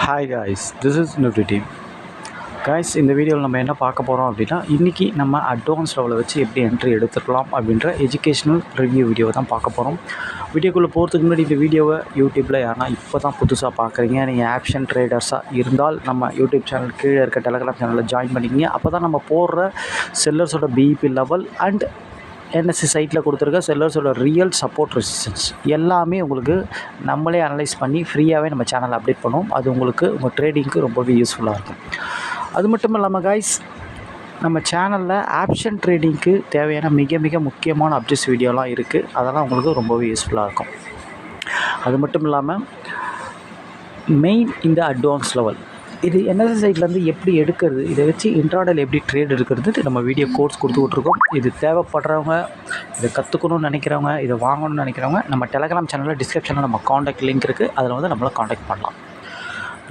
Hi guys, this is nutri team. Guys, இந்த வீடியோவில் நம்ம என்ன பார்க்க போகிறோம் அப்படின்னா, இன்றைக்கி நம்ம அட்வான்ஸ் லெவலை வச்சு எப்படி என்ட்ரி எடுத்துக்கலாம் அப்படின்ற எஜுகேஷ்னல் ரிவ்யூ வீடியோவை தான் பார்க்க போகிறோம். வீடியோக்குள்ளே போகிறதுக்கு முன்னாடி இந்த வீடியோவை யூடியூப்பில் யாருன்னா இப்போ தான் புதுசாக பார்க்குறீங்க, நீங்கள் ஆப்ஷன் ட்ரேடர்ஸாக இருந்தால் நம்ம யூடியூப் சேனல் கீழே இருக்க டெலகிராம் சேனலில் ஜாயின் பண்ணிக்கிங்க. அப்போ தான் நம்ம போடுற செல்லர்ஸோட பிஇபி லெவல் அண்ட் என்எஸ்சி சைட்டில் கொடுத்துருக்க செல்லர்ஸோட ரியல் சப்போர்ட் ரெசிஸ்டன்ஸ் எல்லாமே உங்களுக்கு நம்மளே அனலைஸ் பண்ணி ஃப்ரீயாகவே நம்ம சேனலில் அப்டேட் பண்ணுவோம். அது உங்களுக்கு உங்கள் ட்ரேடிங்க்கு ரொம்பவே யூஸ்ஃபுல்லாக இருக்கும். அது மட்டும் இல்லாமல் காய்ஸ், நம்ம சேனலில் ஆப்ஷன் ட்ரேடிங்க்கு தேவையான மிக மிக முக்கியமான அப்டேட்ஸ் வீடியோலாம் இருக்குது. அதெல்லாம் உங்களுக்கு ரொம்பவே யூஸ்ஃபுல்லாக இருக்கும். அது மட்டும் இல்லாமல் மெயின் இந்த அட்வான்ஸ் லெவல் இது என்எஸ்சி சைட்லேருந்து எப்படி எடுக்கிறது, இதை வச்சு இன்ட்ராடேல எப்படி ட்ரேட் எடுக்கிறது நம்ம வீடியோ கோர்ஸ் கொடுத்துட்ருக்கோம். இது தேவைப்படுறவங்க, இதை கற்றுக்கணும்னு நினைக்கிறவங்க, இதை வாங்கணும்னு நினைக்கிறவங்க நம்ம டெலகிராம் சேனலில் டிஸ்கிரிப்ஷனில் நம்ம காண்டாக்ட் லிங்க் இருக்குது, அதில் வந்து நம்மளை காண்டாக்ட் பண்ணலாம்.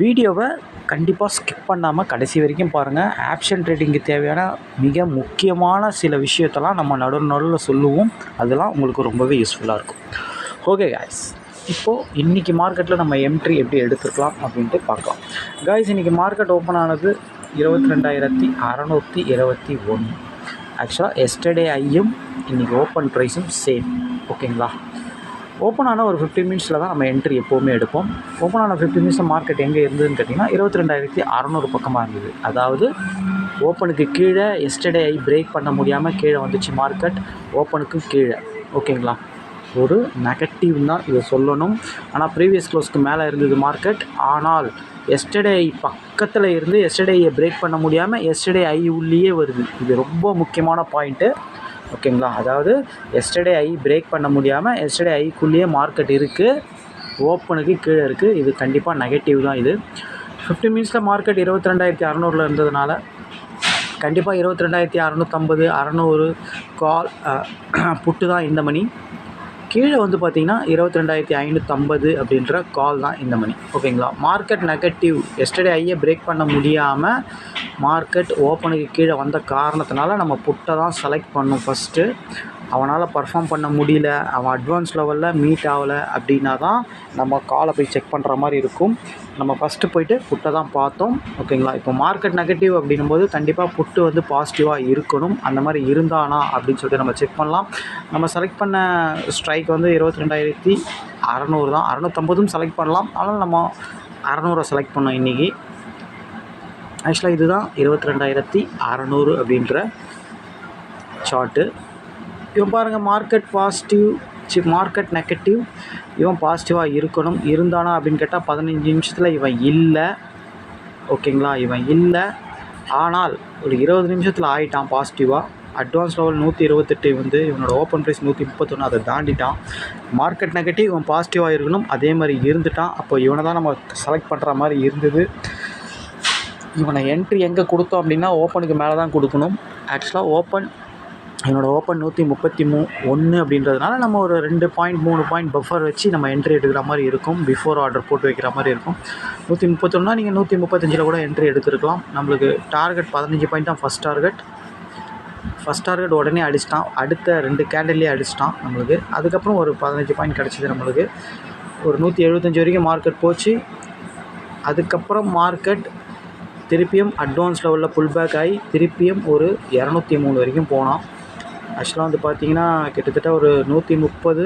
வீடியோவை கண்டிப்பாக ஸ்கிப் பண்ணாமல் கடைசி வரைக்கும் பாருங்கள். ஆப்ஷன் ட்ரேடிங்க்கு தேவையான மிக முக்கியமான சில விஷயத்தெல்லாம் நம்ம நடுவில் சொல்லுவோம். அதெல்லாம் உங்களுக்கு ரொம்பவே யூஸ்ஃபுல்லாக இருக்கும். ஓகே காய்ஸ், இப்போது இன்றைக்கி மார்க்கெட்டில் நம்ம என்ட்ரி எப்படி எடுத்துருக்கலாம் அப்படின்ட்டு பார்க்கலாம். காய்ஸ், இன்றைக்கி மார்க்கெட் ஓப்பன் ஆனது 22,621. ஆக்சுவலாக எஸ்டர்டே ஐயும் இன்றைக்கி ஓப்பன் ப்ரைஸும் சேம். ஓகேங்களா? ஓப்பன் ஆன ஒரு 15 மினிட்ஸில் தான் நம்ம என்ட்ரி எப்போவுமே எடுப்போம். ஓப்பன் ஆன 15 மினிட்ஸில் மார்க்கெட் எங்கே இருந்ததுன்னு கேட்டிங்கன்னா 22,600 பக்கமாக இருந்தது. அதாவது ஓப்பனுக்கு கீழே எஸ்டர்டே ஐ பிரேக் பண்ண முடியாமல் கீழே வந்துச்சு மார்க்கெட், ஓப்பனுக்கு கீழே. ஓகேங்களா? ஒரு நெகட்டிவ் தான் இதை சொல்லணும். ஆனால் ப்ரீவியஸ் க்ளோஸ்க்கு மேலே இருந்தது மார்க்கெட். ஆனால் எஸ்டர்டே ஐ பக்கத்தில் இருந்து எஸ்டர்டே பிரேக் பண்ண முடியாமல் எஸ்டர்டே ஐ உள்ளேயே வருது. இது ரொம்ப முக்கியமான பாயிண்ட்டு. ஓகேங்களா? அதாவது எஸ்டர்டே ஐ பிரேக் பண்ண முடியாமல் எஸ்டர்டே ஐக்குள்ளேயே மார்க்கெட் இருக்குது, ஓப்பனுக்கு கீழே இருக்குது. இது கண்டிப்பாக நெகட்டிவ் தான். இது 15 மினிட்ஸில் மார்க்கெட் 22,600 இருந்ததுனால கண்டிப்பாக 22,650 600 கால் புட்டு தான் இந்த மணி. கீழே வந்து பார்த்திங்கன்னா 22,550 அப்படின்ற கால் தான் இந்த மணி. ஓகேங்களா? மார்க்கெட் நெகட்டிவ், எஸ்டர்டே ஐயை பிரேக் பண்ண முடியாமல் மார்க்கெட் ஓப்பனுக்கு கீழே வந்த காரணத்தினால நம்ம புட்டை தான் செலக்ட் பண்ணோம். ஃபஸ்ட்டு அவனால் பர்ஃபார்ம் பண்ண முடியல, அவன் அட்வான்ஸ் லெவலில் மீட் ஆகலை அப்படின்னா தான் நம்ம காலை போய் செக் பண்ணுற மாதிரி இருக்கும். நம்ம ஃபஸ்ட்டு போய்ட்டு புட்டை தான் பார்த்தோம். ஓகேங்களா? இப்போ மார்க்கெட் நெகட்டிவ் அப்படின்னும்போது கண்டிப்பாக புட்டு வந்து பாசிட்டிவாக இருக்கணும். அந்த மாதிரி இருந்தானா அப்படின்னு சொல்லிட்டு நம்ம செக் பண்ணலாம். நம்ம செலக்ட் பண்ண ஸ்ட்ரைக் வந்து 22,600 தான். 650 செலக்ட் பண்ணலாம். ஆனால் நம்ம 600 செலக்ட் பண்ணோம் இன்றைக்கி. ஆக்சுவலாக இதுதான் 22,600 அப்படின்ற சார்ட்டு. இவன் பாருங்கள், மார்க்கெட் பாசிட்டிவ், மார்க்கெட் நெகட்டிவ், இவன் பாசிட்டிவாக இருக்கணும். இருந்தானா அப்படின்னு கேட்டால் 15 நிமிஷத்தில் இவன் இல்லை. ஓகேங்களா? இவன் இல்லை. ஆனால் ஒரு 20 நிமிஷத்தில் ஆகிட்டான் பாசிட்டிவாக. அட்வான்ஸ் லெவல் 128 வந்து இவனோட ஓப்பன் ப்ரைஸ் 131, அதை தாண்டிட்டான். மார்க்கெட் நெகட்டிவ், இவன் பாசிட்டிவாக இருக்கணும், அதே மாதிரி இருந்துட்டான். அப்போ இவனை தான் நம்ம செலக்ட் பண்ணுற மாதிரி இருந்தது. இவனை என்ட்ரி எங்கே கொடுத்தோம் அப்படின்னா ஓப்பனுக்கு மேலே தான் கொடுக்கணும். ஆக்சுவலாக ஓப்பன் என்னோடய ஓப்பன் 131 அப்படின்றதுனால நம்ம ஒரு 2.3 பாயிண்ட் பஃபர் வச்சு நம்ம என்ட்ரி எடுக்கிற மாதிரி இருக்கும். பிஃபோர் ஆர்டர் போட்டு வைக்கிற மாதிரி இருக்கும். 131 நீங்கள் 135 கூட என்ட்ரி எடுத்துருக்கலாம். நம்மளுக்கு டார்கெட் 15 பாயிண்ட் தான் ஃபஸ்ட் டார்கெட் உடனே அடிச்சிட்டான். அடுத்த 2 கேண்டில்லே அடிச்சிட்டான் நம்மளுக்கு. அதுக்கப்புறம் ஒரு 15 பாயிண்ட் கிடச்சிது நம்மளுக்கு. ஒரு 175 வரைக்கும் மார்க்கெட் போச்சு. அதுக்கப்புறம் மார்க்கெட் திருப்பியும் அட்வான்ஸ் லெவலில் புல் பேக் ஆகி திருப்பியும் ஒரு 203 வரைக்கும் போனான். ஆக்சுவலாக வந்து பார்த்திங்கன்னா கிட்டத்தட்ட ஒரு 130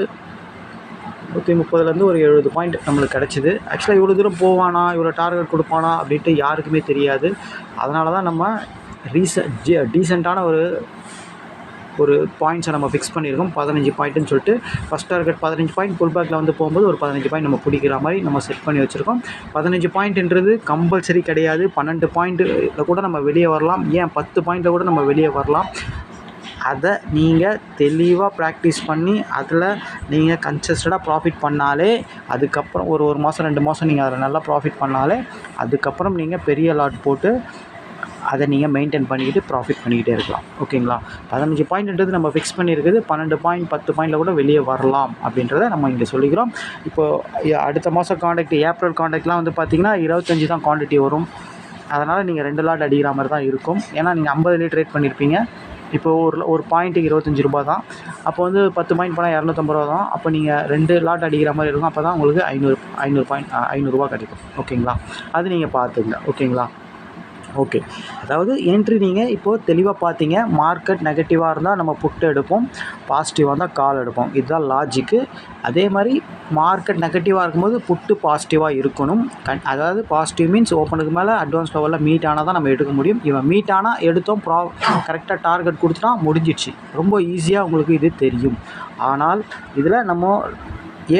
ஒரு 70 பாயிண்ட் நம்மளுக்கு கிடச்சிது. ஆக்சுவலாக இவ்வளோ தூரம் போவானா, இவ்வளோ டார்கெட் கொடுப்பானா அப்படின்ட்டு யாருக்குமே தெரியாது. அதனால தான் நம்ம டீசெண்டான ஒரு பாயிண்ட்ஸை நம்ம ஃபிக்ஸ் பண்ணியிருக்கோம். 15 பாயிண்ட்டுன்னு சொல்லிட்டு ஃபஸ்ட் டார்கெட் 15 பாயிண்ட், புல் பேக்கில் வந்து போகும்போது ஒரு 15 பாயிண்ட் நம்ம பிடிக்கிற மாதிரி நம்ம செட் பண்ணி வச்சுருக்கோம். 15 பாயிண்ட்ன்றது கம்பல்சரி கிடையாது. 12 பாயிண்ட்டில் கூட நம்ம வெளியே வரலாம். ஏன் 10 பாயிண்ட்டில் கூட நம்ம வெளியே வரலாம். அதை நீங்கள் தெளிவாக ப்ராக்டிஸ் பண்ணி அதில் நீங்கள் கன்சிஸ்டண்டாக ப்ராஃபிட் பண்ணாலே, அதுக்கப்புறம் ஒரு மாதம் 2 மாதம் நீங்கள் அதில் நல்லா ப்ராஃபிட் பண்ணாலே, அதுக்கப்புறம் நீங்கள் பெரிய லாட் போட்டு அதை நீங்கள் மெயின்டைன் பண்ணிக்கிட்டு ப்ராஃபிட் பண்ணிக்கிட்டே இருக்கலாம். ஓகேங்களா? 15 பாயிண்ட்ன்றது நம்ம ஃபிக்ஸ் பண்ணியிருக்குது. 12 பாயிண்ட் 10 பாயிண்டில் கூட வெளியே வரலாம் அப்படின்றத நம்ம இங்கே சொல்லிக்கிறோம். இப்போது அடுத்த மாதம் காண்டாக்ட், ஏப்ரல் காண்டாக்ட்லாம் வந்து பார்த்திங்கன்னா 25 தான் குவான்டிட்டி வரும். அதனால் நீங்கள் 2 லாட் அடிக்கிற மாதிரி தான் இருக்கும். ஏன்னா நீங்கள் 50 ட்ரேட் பண்ணியிருப்பீங்க. இப்போ ஒரு பாயிண்ட்டுக்கு 25 ரூபா தான். அப்போ வந்து 10 பாயிண்ட் போனால் 250 ரூபா தான். அப்போ நீங்கள் 2 லாட் அடிக்கிற மாதிரி இருக்கும். அப்போ தான் உங்களுக்கு 500 பாயிண்ட் 500 ரூபா கிடைக்கும். ஓகேங்களா, அது நீங்கள் பார்த்துங்க. ஓகேங்களா, ஓகே. அதாவது என்ட்ரி நீங்கள் இப்போது தெளிவாக பார்த்தீங்க. மார்க்கெட் நெகட்டிவாக இருந்தால் நம்ம புட்டு எடுப்போம், பாசிட்டிவாக இருந்தால் கால் எடுப்போம். இதுதான் லாஜிக்கு. அதே மாதிரி மார்க்கெட் நெகட்டிவாக இருக்கும்போது புட்டு பாசிட்டிவாக இருக்கணும். அதாவது பாசிட்டிவ் மீன்ஸ் ஓப்பனுக்கு மேலே அட்வான்ஸ் லெவலில் மீட் ஆனால் தான் நம்ம எடுக்க முடியும். இவன் மீட் ஆனால் எடுத்தோம், கரெக்டாக டார்கெட் கொடுத்துட்டா முடிஞ்சிடுச்சு. ரொம்ப ஈஸியாக உங்களுக்கு இது தெரியும். ஆனால் இதில் நம்ம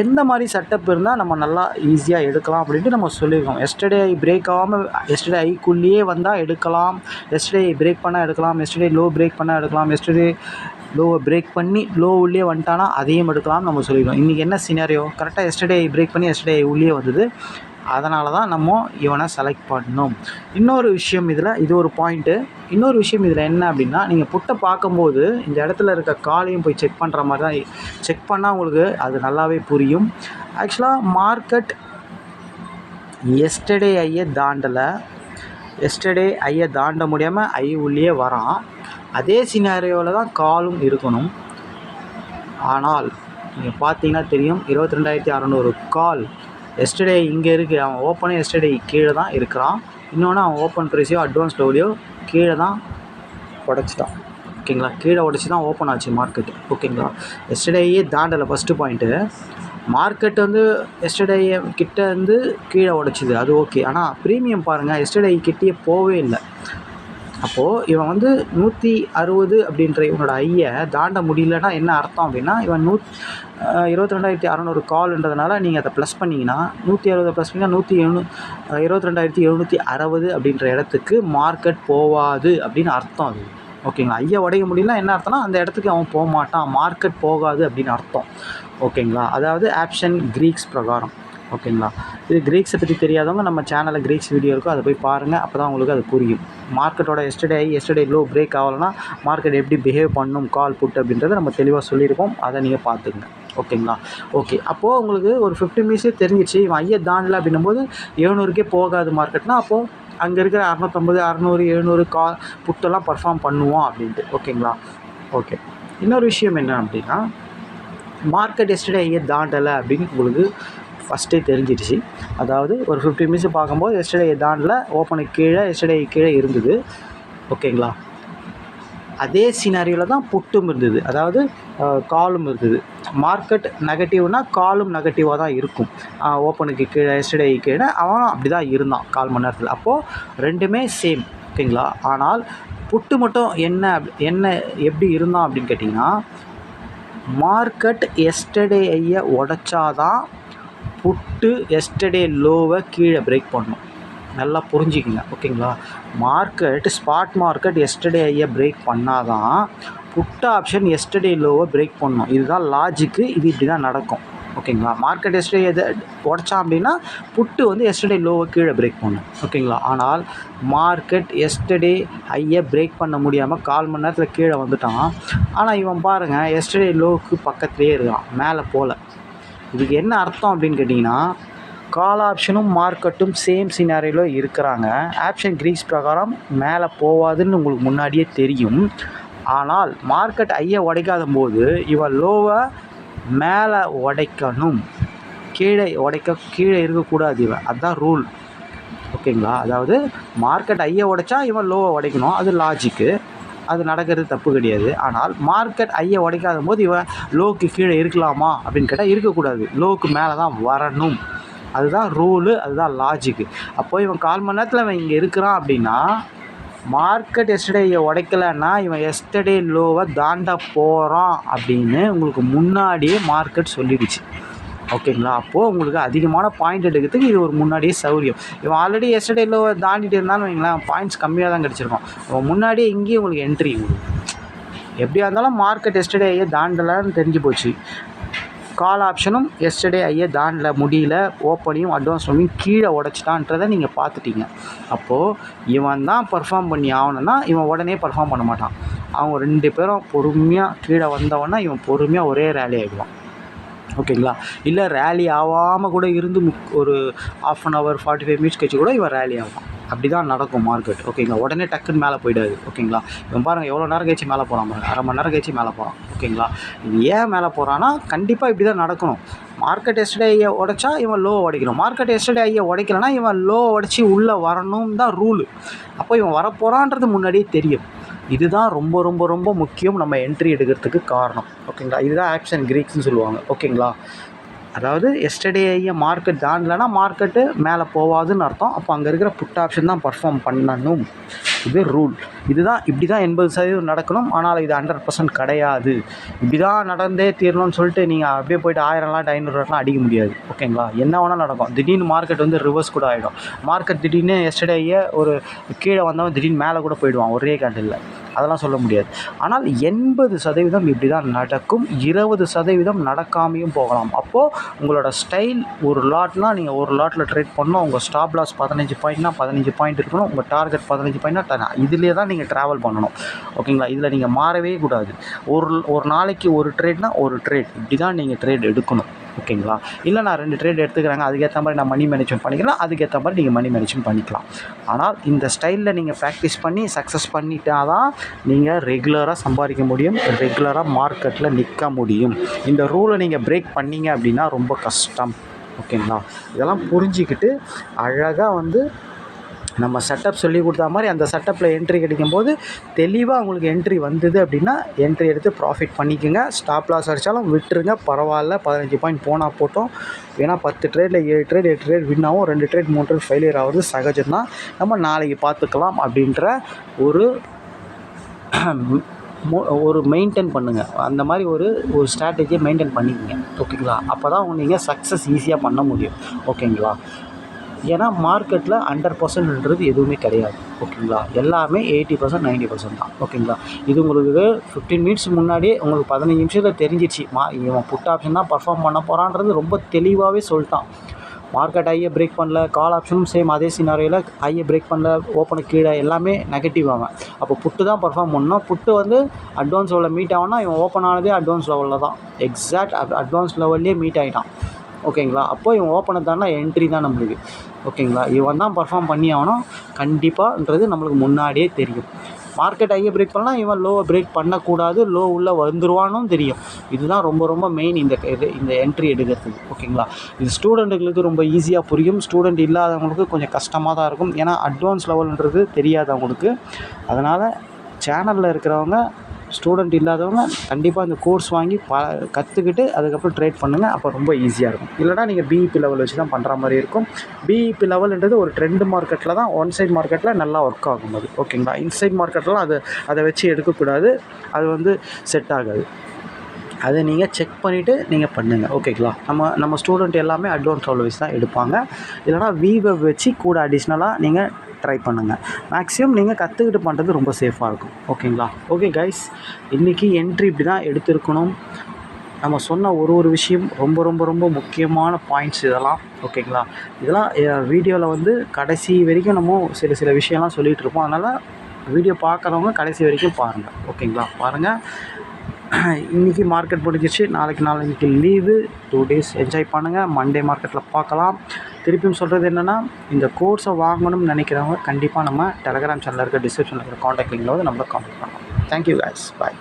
எந்த மாதிரி செட்டப் இருந்தால் நம்ம நல்லா ஈஸியாக எடுக்கலாம் அப்படின்ட்டு நம்ம சொல்லியிருக்கோம். எஸ்டர்டே பிரேக் ஆகாமல் எஸ்டர்டே ஐக்குள்ளேயே வந்தால் எடுக்கலாம், எஸ்டர்டே பிரேக் பண்ணால் எடுக்கலாம், எஸ்டர்டே லோ பிரேக் பண்ணால் எடுக்கலாம், எஸ்டர்டே லோவை பிரேக் பண்ணி லோ உள்ளே வந்துட்டானா அதையும் எடுக்கலாம்னு நம்ம சொல்லியிருக்கோம். இன்றைக்கி என்ன சினாரியோ, கரெக்டாக எஸ்டர்டே பிரேக் பண்ணி எஸ்டர்டே உள்ளே வந்தது. அதனால தான் நம்ம இவனை செலக்ட் பண்ணணும். இன்னொரு விஷயம் இதில் இது ஒரு பாயிண்ட்டு. இன்னொரு விஷயம் இதில் என்ன அப்படின்னா, நீங்கள் புட்டை பார்க்கும்போது இந்த இடத்துல இருக்க காலையும் போய் செக் பண்ணுற மாதிரி தான். செக் பண்ணால் உங்களுக்கு அது நல்லாவே புரியும். ஆக்சுவலாக மார்க்கெட் எஸ்டர்டே ஐயை தாண்ட முடியாமல் ஐ உள்ளே வரான். அதே சினாரியோவில் தான் காலும் இருக்கணும். ஆனால் நீங்கள் பார்த்தீங்கன்னா தெரியும், 22,600 கால் எஸ்டர்டே இங்கே இருக்குது. அவன் ஓப்பனே எஸ்டர்டே கீழே தான் இருக்கிறான். இன்னொன்று அவன் ஓப்பன் ப்ரைஸையோ அட்வான்ஸ் லெவலையோ கீழே தான் உடச்சிட்டான். ஓகேங்களா, கீழே உடச்சி தான் ஓப்பன் ஆச்சு மார்க்கெட்டு. ஓகேங்களா, எஸ்டர்டேயே தாண்டலை. ஃபஸ்ட்டு பாயிண்ட்டு, மார்க்கெட் வந்து எஸ்டர்டே கிட்ட வந்து கீழே உடச்சிது, அது ஓகே. ஆனால் ப்ரீமியம் பாருங்கள், எஸ்டர்டே கிட்டேயே போகவே இல்லை. அப்போது இவன் வந்து 160 அப்படின்ற இவனோட ஐயை தாண்ட முடியலன்னா என்ன அர்த்தம் அப்படின்னா, இவன் 22,600 கால்ன்றதுனால நீங்கள் அதை ப்ளஸ் பண்ணிங்கன்னா 160 ப்ளஸ் பண்ணிங்கன்னா 22,760 அப்படின்ற இடத்துக்கு மார்க்கெட் போகாது அப்படின்னு அர்த்தம். அது ஓகேங்களா. ஐயா உடைக்க முடியலன்னா என்ன அர்த்தம்னா அந்த இடத்துக்கு அவன் போக மாட்டான், மார்க்கெட் போகாது அப்படின்னு அர்த்தம். ஓகேங்களா, அதாவது ஆப்ஷன் க்ரீக்ஸ் பிரகாரம். ஓகேங்களா, இது க்ரீக்ஸை பற்றி தெரியாதவங்க நம்ம சேனலில் க்ரீக்ஸ் வீடியோ இருக்கும், அதை போய் பாருங்கள். அப்போ தான் உங்களுக்கு அது புரியும். மார்க்கெட்டோட எஸ்டர்டே லோ பிரேக் ஆகலைன்னா மார்க்கெட் எப்படி பிஹேவ் பண்ணணும் கால் புட் அப்படின்றத நம்ம தெளிவாக சொல்லியிருப்போம். அதை நீங்கள் பார்த்துக்குங்க. ஓகேங்களா, ஓகே. அப்போது உங்களுக்கு ஒரு 50 மினிட்ஸே தெரிஞ்சிச்சு இவன் ஐயா தாண்டல அப்படின்னும்போது 700க்கே போகாது மார்க்கெட்னா, அப்போது அங்கே இருக்கிற 650, 600, 700 புட்டெல்லாம் பர்ஃபார்ம் பண்ணுவோம் அப்படின்ட்டு. ஓகேங்களா, ஓகே. இன்னொரு விஷயம் என்ன அப்படின்னா, மார்க்கெட் எஸ்டர்டே ஐயா தாண்டலை அப்படின்னு உங்களுக்கு ஃபஸ்ட்டே தெரிஞ்சிடுச்சு. அதாவது ஒரு 50 மினிட்ஸ் பார்க்கும்போது எஸ்டர்டே தாண்டில் ஓப்பனுக்கு கீழே இருந்தது. ஓகேங்களா, அதே சினாரியோவில் தான் புட்டும் இருந்தது, அதாவது காலும் இருந்தது. மார்க்கெட் நெகட்டிவ்னால் காலும் நெகட்டிவாக தான் இருக்கும். ஓப்பனுக்கு கீழே எஸ்டர்டே கீழே அவனும் அப்படி தான் இருந்தான் 1/4 மணி நேரத்தில். அப்போது ரெண்டுமே சேம். ஓகேங்களா, ஆனால் புட்டு மட்டும் என்ன எப்படி இருந்தான் அப்படின்னு கேட்டிங்கன்னா, மார்க்கெட் எஸ்டர்டே ஐயை உடைச்சாதான் புட்டு எஸ்டர்டே லோவை கீழே பிரேக் பண்ணணும். நல்லா புரிஞ்சுக்கிங்க. ஓகேங்களா, ஸ்பாட் மார்க்கெட் எஸ்டர்டே ஐயை பிரேக் பண்ணால் தான் புட் ஆப்ஷன் எஸ்டர்டே லோவை பிரேக் பண்ணணும். இதுதான் லாஜிக்கு. இது இப்படி தான் நடக்கும். ஓகேங்களா, மார்க்கெட் எஸ்டர்டே எதை உடச்சான் அப்படின்னா புட்டு வந்து எஸ்டர்டே லோவை கீழே பிரேக் பண்ணணும். ஓகேங்களா, ஆனால் மார்க்கெட் எஸ்டர்டே ஐயை பிரேக் பண்ண முடியாமல் 1/4 மணி நேரத்தில் கீழே வந்துட்டான். ஆனால் இவன் பாருங்கள் எஸ்டர்டே லோவுக்கு பக்கத்துலேயே இருக்கான், மேலே போகல. இதுக்கு என்ன அர்த்தம் அப்படின்னு கேட்டிங்கன்னா, கால் ஆப்ஷனும் மார்க்கெட்டும் சேம் சினாரியோவில் இருக்கிறாங்க. ஆப்ஷன் க்ரீக்ஸ் பிரகாரம் மேலே போகாதுன்னு உங்களுக்கு முன்னாடியே தெரியும். ஆனால் மார்க்கெட் ஐயை உடைக்காத போது இவன் லோவை மேலே உடைக்கணும், கீழே இருக்கக்கூடாது இவன். அதுதான் ரூல். ஓகேங்களா, அதாவது மார்க்கெட் ஐயை உடைச்சா இவன் லோவை உடைக்கணும், அது லாஜிக்கு. அது நடக்கிறது தப்பு கிடையாது. ஆனால் மார்க்கெட் ஐயை உடைக்காத போது இவன் லோவுக்கு கீழே இருக்கலாமா அப்படின்னு கேட்டால் இருக்கக்கூடாது, லோவுக்கு மேலே தான் வரணும். அதுதான் ரூலு, அதுதான் லாஜிக்கு. அப்போது இவன் 1/4 மணி நேரத்தில் இவன் இங்கே இருக்கிறான் அப்படின்னா, மார்க்கெட் எஸ்டர்டேயை உடைக்கலைன்னா இவன் எஸ்டர்டே லோவை தாண்ட போகிறான் அப்படின்னு உங்களுக்கு முன்னாடியே மார்க்கெட் சொல்லிடுச்சு. ஓகேங்களா, அப்போது உங்களுக்கு அதிகமான பாயிண்ட் எடுக்கிறதுக்கு இது ஒரு முன்னாடியே சௌரியம். இவன் ஆல்ரெடி எஸ்டர்டே லோவை தாண்டிட்டு இருந்தாலும் வைங்களேன், பாயிண்ட்ஸ் கம்மியாக தான் கிடச்சிருக்கும். இவன் முன்னாடியே இங்கேயும் உங்களுக்கு என்ட்ரி. எப்படியா இருந்தாலும் மார்க்கெட் எஸ்டர்டே ஐயை தாண்டலான்னு தெரிஞ்சு போச்சு. கால் ஆப்ஷனும் எஸ்டர்டே ஐயை தாண்டல முடியல, ஓப்பனையும் அட்வான்ஸ் லோவையும் கீழே உடச்சிட்டான்றதை நீங்கள் பார்த்துட்டீங்க. அப்போது இவன் தான் பர்ஃபார்ம் பண்ணி ஆகணுன்னா இவன் உடனே பர்ஃபார்ம் பண்ண மாட்டான். அவங்க 2 பேரும் பொறுமையாக கீழே வந்தவொன்னா இவன் பொறுமையாக ஒரே ரேலி ஆகிடுவான். ஓகேங்களா, இல்லை ரேலி ஆகாமல் கூட இருந்து ஒரு 1/2 hour 45 minutes கழிச்சு கூட இவன் ரேலி ஆகும். அப்படி தான் நடக்கும் மார்க்கெட். ஓகேங்களா, உடனே டக்குன்னு மேலே போயிடாது. ஓகேங்களா, இவன் பாருங்கள் எவ்வளோ நேரம் கழிச்சு மேலே போகிறான் பாருங்கள், அரை மணி நேரம் கழிச்சு மேலே போகிறான். ஓகேங்களா, இது ஏன் மேலே போகிறான்னா கண்டிப்பாக இப்படி தான் நடக்கணும். மார்க்கெட் எஸ்டர்டே ஐயை உடைச்சா இவன் லோ உடைக்கணும், மார்க்கெட் எஸ்டர்டே ஐயை உடைக்கலைன்னா இவன் லோ உடச்சி உள்ளே வரணும் தான் ரூலு. அப்போ இவன் வரப்போகிறான்றது முன்னாடியே தெரியும். இதுதான் ரொம்ப ரொம்ப ரொம்ப முக்கியம் நம்ம என்ட்ரி எடுக்கிறதுக்கு காரணம். ஓகேங்களா, இதுதான் ஆப்ஷன் கிரீக்ஸ்னு சொல்லுவாங்க. ஓகேங்களா, அதாவது எஸ்டர்டே ஐயை மார்க்கெட் தாண்டலைன்னா மார்க்கெட்டு மேலே போகாதுன்னு அர்த்தம். அப்போ அங்கே இருக்கிற புட் ஆப்ஷன் தான் பர்ஃபார்ம் பண்ணணும். இது ரூல். இதுதான் இப்படி தான் 80% நடக்கணும். ஆனால் இது 100% கிடையாது. இப்படி தான் நடந்தே தீரணும்னு சொல்லிட்டு நீங்கள் அப்படியே போய்ட்டு 1000 லாட் 500 லாட்லாம் அடிக்க முடியாது. ஓகேங்களா, என்ன வேணால் நடக்கும். திடீர்னு மார்க்கெட் வந்து ரிவர்ஸ் கூட ஆகிடும். மார்க்கெட் திடீர்னு எஸ்டர்டேயே ஒரு கீழே வந்தவன் திடீர்னு மேலே கூட போயிடுவான் ஒரே கேண்டில். அதெல்லாம் சொல்ல முடியாது. ஆனால் 80% இப்படி தான் நடக்கும். 20% நடக்காமையும் போகலாம். அப்போது உங்களோட ஸ்டைல் ஒரு லாட்னால் நீங்கள் ஒரு லாட்டில் ட்ரேட் பண்ணணும். உங்கள் ஸ்டாப் லாஸ் 15 பாயிண்ட்னா 15 பாயிண்ட் இருக்கணும். உங்கள் டார்கெட் 15 பாயிண்ட்னா இதிலே தான் நீங்கள் ட்ராவல் பண்ணணும். ஓகேங்களா, இதில் நீங்கள் மாறவே கூடாது. ஒரு நாளைக்கு ஒரு ட்ரேட்னா ஒரு ட்ரேட் இப்படி தான் நீங்கள் ட்ரேட் எடுக்கணும். ஓகேங்களா, இல்லை நான் 2 ட்ரேட் எடுத்துக்கிறாங்க அதுக்கேற்ற மாதிரி நான் மணி மேனேஜ்மெண்ட் பண்ணிக்கலாம், அதுக்கேற்ற மாதிரி நீங்கள் மணி மேனேஜ்மெண்ட் பண்ணிக்கலாம். ஆனால் இந்த ஸ்டைலில் நீங்கள் ப்ராக்டிஸ் பண்ணி சக்ஸஸ் பண்ணிட்டால் தான் நீங்கள் ரெகுலராக சம்பாதிக்க முடியும், ரெகுலராக மார்க்கெட்டில் நிற்க முடியும். இந்த ரூலை நீங்கள் பிரேக் பண்ணீங்க அப்படின்னா ரொம்ப கஷ்டம். ஓகேங்களா, இதெல்லாம் புரிஞ்சிக்கிட்டு அழகாக வந்து நம்ம செட்டப் சொல்லி கொடுத்தா மாதிரி அந்த செட்டப்பில் என்ட்ரி கிடைக்கும்போது தெளிவாக உங்களுக்கு என்ட்ரி வந்தது அப்படின்னா என்ட்ரி எடுத்து ப்ராஃபிட் பண்ணிக்கோங்க. ஸ்டாப் லாஸ் அடித்தாலும் விட்டுருங்க, பரவாயில்ல. 15 பாயிண்ட் போனால் போட்டோம். ஏன்னா 10 ட்ரேடில் 7 ட்ரேட் 8 ட்ரேட் வின் ஆகும், 2 ட்ரேட் 3 ட்ரேட் ஃபெயிலியர் ஆகுறது சகஜம்தான். நம்ம நாளைக்கு பார்த்துக்கலாம் அப்படின்ற ஒரு மெயின்டைன் பண்ணுங்கள். அந்த மாதிரி ஒரு ஸ்ட்ராட்டஜியை மெயின்டைன் பண்ணிக்கங்க. ஓகேங்களா, அப்போ தான் நீங்கள் சக்ஸஸ் ஈஸியாக பண்ண முடியும். ஓகேங்களா, ஏன்னா மார்க்கெட்டில் 100%ன்றது எதுவுமே கிடையாது. ஓகேங்களா, எல்லாமே 80% 90% தான். ஓகேங்களா, இது உங்களுக்கு 15 மினிட்ஸ் முன்னாடியே உங்களுக்கு 15 நிமிஷத்தில் தெரிஞ்சிச்சு இவன் புட் ஆப்ஷன் தான் பர்ஃபார்ம் பண்ண போகிறான்றது ரொம்ப தெளிவாகவே சொல்லிட்டான். மார்க்கெட் ஐயை பிரேக் பண்ணல, கால் ஆப்ஷனும் சேம் அதே சினாரியோவில் ஐயை பிரேக் பண்ணல, ஓப்பனுக்கு கீழே எல்லாமே நெகட்டிவ் ஆகும். அப்போ புட்டு தான் பர்ஃபார்ம் பண்ணணும். புட்டு வந்து அட்வான்ஸ் லெவலில் மீட் ஆகும்னா இவன் ஓப்பன் ஆனதே அட்வான்ஸ் லெவலில் தான், எக்ஸாக்ட் அட்வான்ஸ் லெவல்லே மீட் ஆகிட்டான். ஓகேங்களா, அப்போ இவன் ஓப்பனை தானே என்ட்ரி தான் நம்மளுக்கு. ஓகேங்களா, இவன் தான் பர்ஃபார்ம் பண்ணி ஆகணும் கண்டிப்பாகன்றது நம்மளுக்கு முன்னாடியே தெரியும். மார்க்கெட் ஐயை பிரேக் பண்ணலாம், இவன் லோவை பிரேக் பண்ணக்கூடாது, லோ உள்ளே வந்துடுவானும் தெரியும். இதுதான் ரொம்ப ரொம்ப மெயின் இந்த என்ட்ரி எடுக்கிறதுக்கு. ஓகேங்களா, இது ஸ்டூடெண்ட்டுகளுக்கு ரொம்ப ஈஸியாக புரியும். ஸ்டூடெண்ட் இல்லாதவங்களுக்கு கொஞ்சம் கஷ்டமாக தான் இருக்கும். ஏன்னா அட்வான்ஸ் லெவல்ன்றது தெரியாது அவங்களுக்கு. அதனால் சேனலில் இருக்கிறவங்க ஸ்டூடெண்ட் இல்லாதவங்க கண்டிப்பாக இந்த கோர்ஸ் வாங்கி கற்றுக்கிட்டு அதுக்கப்புறம் ட்ரேட் பண்ணுங்கள். அப்போ ரொம்ப ஈஸியாக இருக்கும். இல்லைனா நீங்கள் பிஇபி லெவல் வச்சு தான் பண்ணுற மாதிரி இருக்கும். பிஇபி லெவல்ன்றது ஒரு ட்ரெண்ட் மார்க்கெட்டில் தான், ஒன் சைட் மார்க்கெட்டில் நல்லா ஒர்க் ஆகும் அது. ஓகேங்களா, இன்சைட் மார்க்கெட்லாம் அதை வச்சு எடுக்கக்கூடாது, அது வந்து செட் ஆகாது. அதை நீங்கள் செக் பண்ணிவிட்டு நீங்கள் பண்ணுங்கள். ஓகேங்களா, நம்ம ஸ்டூடெண்ட் எல்லாமே அட்வான்ஸ் லெவல் வச்சு தான் எடுப்பாங்க. இல்லைனா விவெப் வச்சு கூட அடிஷ்னலாக நீங்கள் ட்ரை பண்ணுங்கள். மேக்ஸிமம் நீங்கள் கற்றுக்கிட்டு பண்ணுறது ரொம்ப சேஃபாக இருக்கும். ஓகேங்களா, ஓகே கைஸ், இன்றைக்கி என்ட்ரி இப்படி தான் எடுத்துருக்கணும். நம்ம சொன்ன ஒரு விஷயம் ரொம்ப ரொம்ப ரொம்ப முக்கியமான பாயிண்ட்ஸ் இதெல்லாம். ஓகேங்களா, இதெல்லாம் வீடியோவில் வந்து கடைசி வரைக்கும் நம்ம சில விஷயம்லாம் சொல்லிகிட்ருப்போம். அதனால் வீடியோ பார்க்குறவங்க கடைசி வரைக்கும் பாருங்கள். ஓகேங்களா, பாருங்கள். இன்றைக்கி மார்க்கெட் முடிஞ்சிச்சு, நாளைக்கு லீவு, 2 டேஸ் என்ஜாய் பண்ணுங்கள். மண்டே மார்க்கெட்டில் பார்க்கலாம். திருப்பியும் சொல்கிறது என்னென்னா, இந்த கோர்ஸை வாங்கணும்னு நினைக்கிறவங்க கண்டிப்பாக நம்ம டெலகிராம் சேனலில் இருக்க டிஸ்கிரிப்ஷனில் இருக்கிற காண்டாக்ட் லிங்கில் வந்து நம்மளை காண்டாக்ட் பண்ணலாம். தேங்க்யூ கைஸ், பாய்.